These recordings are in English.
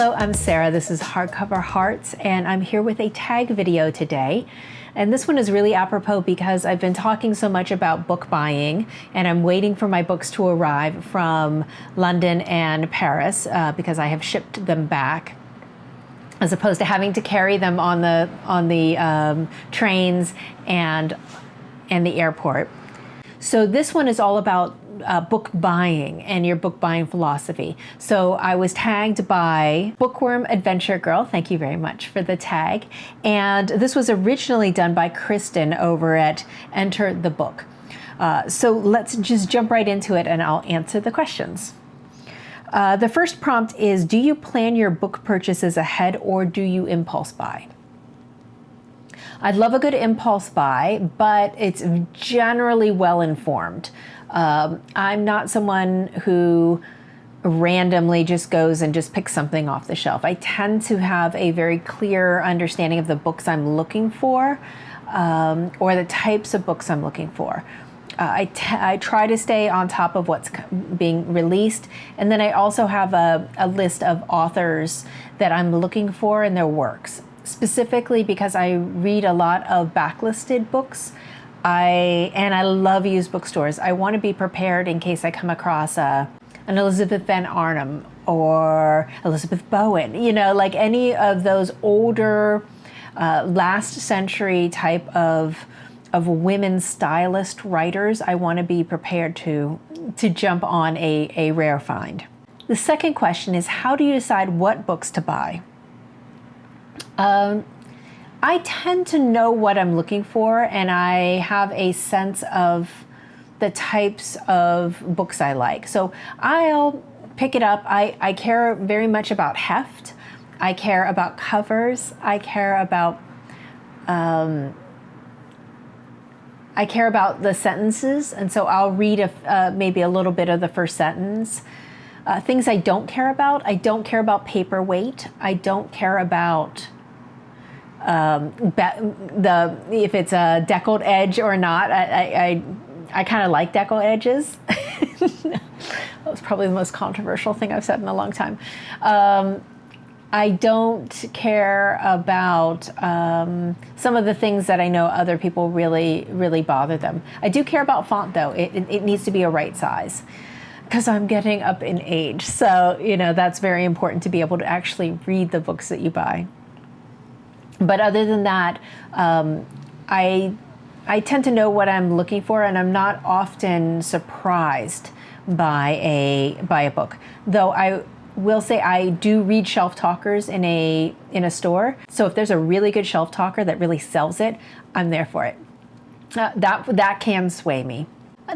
Hello, I'm Sarah. This is Hardcover Hearts, and I'm here with a tag video today. And this one is really apropos because I've been talking so much about book buying, and I'm waiting for my books to arrive from London and Paris because I have shipped them back, as opposed to having to carry them on the trains and the airport. So this one is all about book buying and your book buying philosophy. So I was tagged by Bookworm Adventure Girl. Thank you very much for the tag. And this was originally done by Kristin over at Enter the Book. So let's just jump right into it and I'll answer the questions. The first prompt is, do you plan your book purchases ahead or do you impulse buy? I'd love a good impulse buy, but it's generally well informed. I'm not someone who randomly just goes and just picks something off the shelf. I tend to have a very clear understanding of the books I'm looking for, or the types of books I'm looking for. I try to stay on top of what's being released, and then I also have a list of authors that I'm looking for in their works. Specifically because I read a lot of backlisted books, and I love used bookstores. I want to be prepared in case I come across an Elizabeth Van Arnhem or Elizabeth Bowen, like any of those older, last century type of women stylist writers. I want to be prepared to jump on a rare find. The second question is, how do you decide what books to buy? I tend to know what I'm looking for, and I have a sense of the types of books I like. So I'll pick it up. I care very much about heft. I care about covers. I care about the sentences, and so I'll read maybe a little bit of the first sentence. Things I don't care about paperweight. I don't care about if it's a deckled edge or not. I kind of like deckled edges. That was probably the most controversial thing I've said in a long time. I don't care about some of the things that I know other people really, really bother them. I do care about font, though. It needs to be a right size because I'm getting up in age. So, that's very important to be able to actually read the books that you buy. But other than that, I tend to know what I'm looking for, and I'm not often surprised by a book. Though I will say I do read shelf talkers in a store. So if there's a really good shelf talker that really sells it, I'm there for it. That can sway me.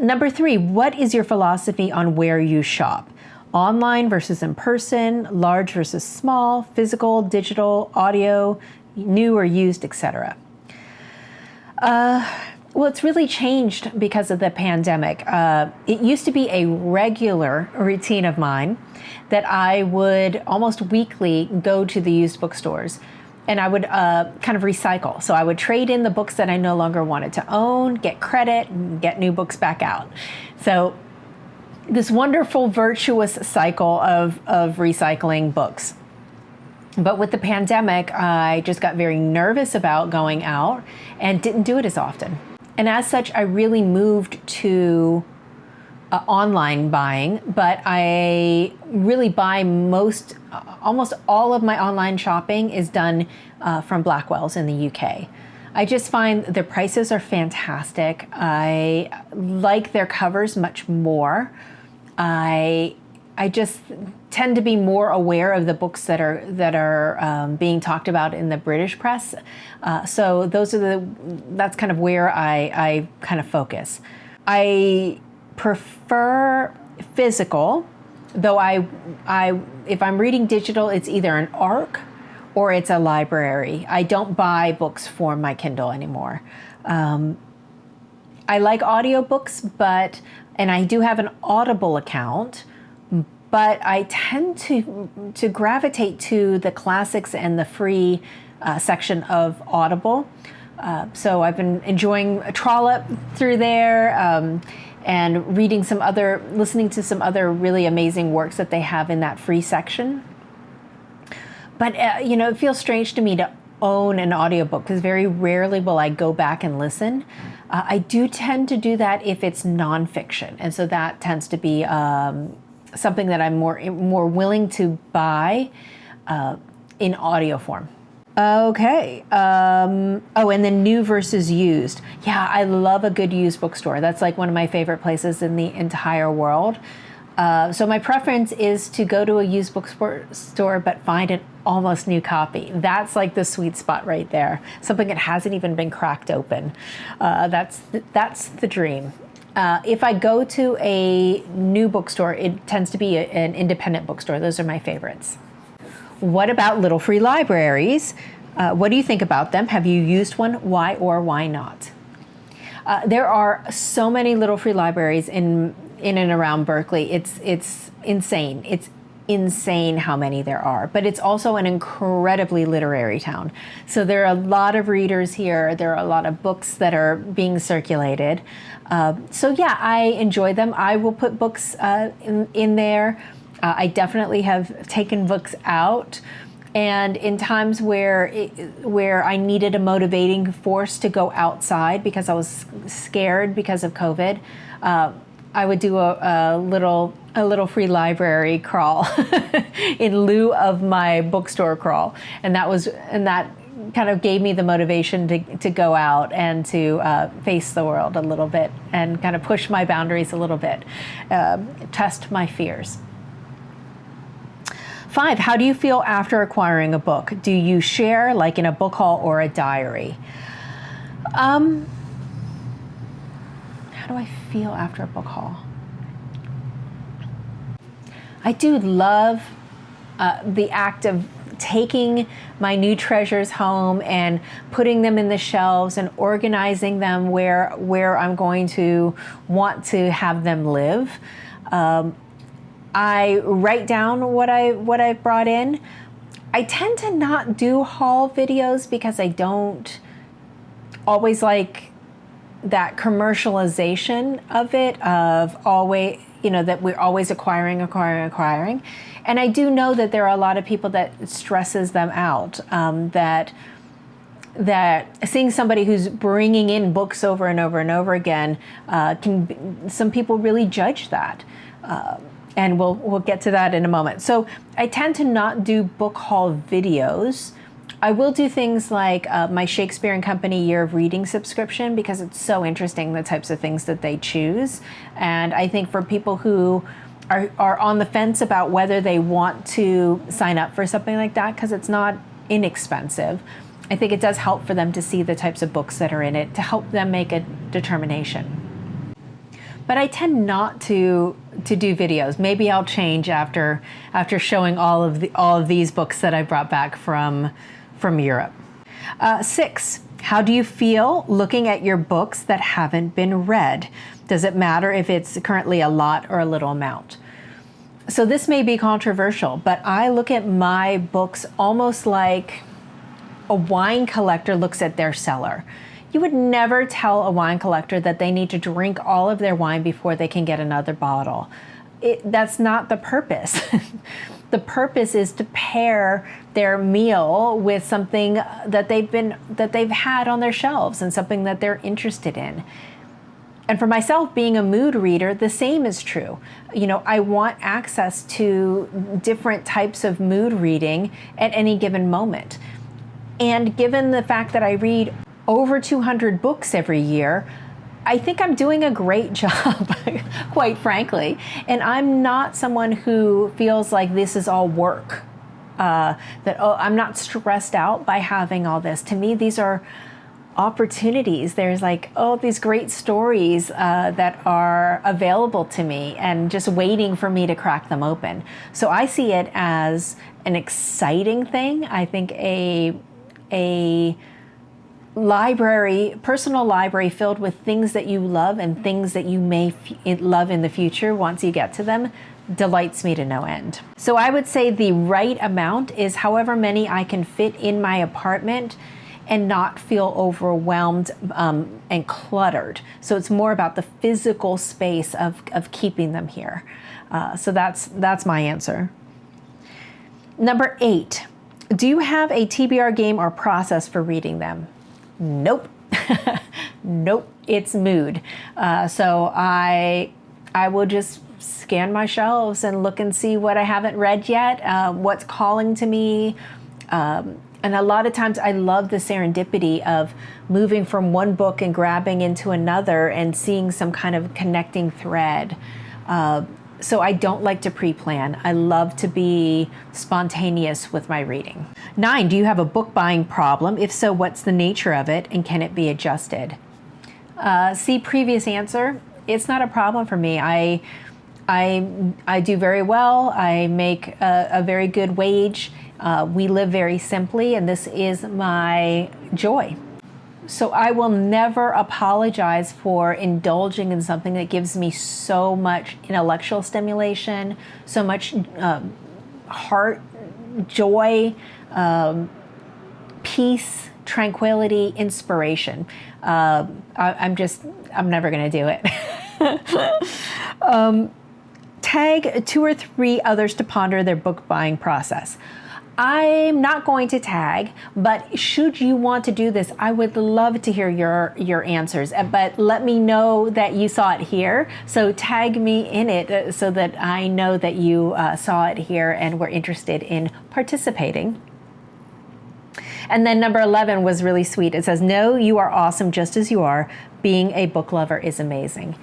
Number 3, what is your philosophy on where you shop? Online versus in person, large versus small, physical, digital, audio, new or used, etc. Well, it's really changed because of the pandemic. It used to be a regular routine of mine that I would almost weekly go to the used bookstores, and I would kind of recycle. So I would trade in the books that I no longer wanted to own, get credit, and get new books back out. So this wonderful, virtuous cycle of recycling books. But with the pandemic, I just got very nervous about going out and didn't do it as often. And as such, I really moved to online buying, but I really buy almost all of my online shopping is done from Blackwell's in the UK. I just find the prices are fantastic. I like their covers much more. I just tend to be more aware of the books that are being talked about in the British press. So that's kind of where I kind of focus. I prefer physical, though if I'm reading digital, it's either an ARC or it's a library. I don't buy books for my Kindle anymore. I like audiobooks, and I do have an Audible account, but I tend to gravitate to the classics and the free section of Audible. So I've been enjoying a trollop through there, and listening to some other really amazing works that they have in that free section. But it feels strange to me to own an audiobook because very rarely will I go back and listen. I do tend to do that if it's nonfiction, and so that tends to be something that I'm more willing to buy in audio form. Okay. Oh, and then new versus used. Yeah, I love a good used bookstore. That's like one of my favorite places in the entire world. So my preference is to go to a used bookstore, but find an almost new copy. That's like the sweet spot right there. Something that hasn't even been cracked open. That's the dream. If I go to a new bookstore, it tends to be an independent bookstore. Those are my favorites. What about little free libraries? What do you think about them? Have you used one? Why or why not? There are so many little free libraries in and around Berkeley. It's insane. It's insane how many there are, but it's also an incredibly literary town. So there are a lot of readers here. There are a lot of books that are being circulated. So yeah, I enjoy them. I will put books in there. I definitely have taken books out. And in times where I needed a motivating force to go outside because I was scared because of COVID, I would do a little free library crawl in lieu of my bookstore crawl, and that kind of gave me the motivation to go out and to face the world a little bit and kind of push my boundaries a little bit, test my fears. 5, how do you feel after acquiring a book? Do you share, like in a book haul or a diary? How do I feel after a book haul? I do love the act of taking my new treasures home and putting them in the shelves and organizing them where I'm going to want to have them live. I write down what I brought in. I tend to not do haul videos because I don't always like that commercialization of it, of always, that we're always acquiring. And I do know that there are a lot of people that stresses them out, that seeing somebody who's bringing in books over and over and over again, some people really judge that. And we'll get to that in a moment. So I tend to not do book haul videos. I will do things like my Shakespeare and Company Year of Reading subscription because it's so interesting, the types of things that they choose. And I think for people who are on the fence about whether they want to sign up for something like that, because it's not inexpensive, I think it does help for them to see the types of books that are in it to help them make a determination. But I tend not to do videos. Maybe I'll change after showing all of these books that I brought back from Europe. 6, how do you feel looking at your books that haven't been read? Does it matter if it's currently a lot or a little amount? So this may be controversial, but I look at my books almost like a wine collector looks at their cellar. You would never tell a wine collector that they need to drink all of their wine before they can get another bottle. That's not the purpose. The purpose is to pair their meal with something that they've had on their shelves and something that they're interested in. And for myself, being a mood reader, the same is true. I want access to different types of mood reading at any given moment. And given the fact that I read over 200 books every year, I think I'm doing a great job, quite frankly. And I'm not someone who feels like this is all work, I'm not stressed out by having all this. To me, these are opportunities. There's these great stories that are available to me and just waiting for me to crack them open. So I see it as an exciting thing. I think a personal library filled with things that you love and things that you may love in the future once you get to them delights me to no end. So I would say the right amount is however many I can fit in my apartment and not feel overwhelmed and cluttered. So it's more about the physical space of keeping them here. So that's my answer. Number 8. Do you have a TBR game or process for reading them? Nope. Nope. It's mood. So I will just scan my shelves and look and see what I haven't read yet, what's calling to me. And a lot of times I love the serendipity of moving from one book and grabbing into another and seeing some kind of connecting thread. So I don't like to pre-plan. I love to be spontaneous with my reading. 9, do you have a book buying problem? If so, what's the nature of it and can it be adjusted? See previous answer. It's not a problem for me. I do very well. I make a very good wage. We live very simply, and this is my joy. So I will never apologize for indulging in something that gives me so much intellectual stimulation, so much heart, joy, peace, tranquility, inspiration. I'm never going to do it. Tag 2 or 3 others to ponder their book buying process. I'm not going to tag, but should you want to do this, I would love to hear your answers. But let me know that you saw it here. So tag me in it so that I know that you saw it here and were interested in participating. And then number 11 was really sweet. It says, "No, you are awesome just as you are. Being a book lover is amazing."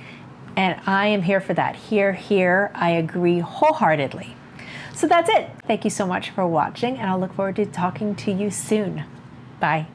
And I am here for that. Here, I agree wholeheartedly. So that's it. Thank you so much for watching, and I'll look forward to talking to you soon. Bye.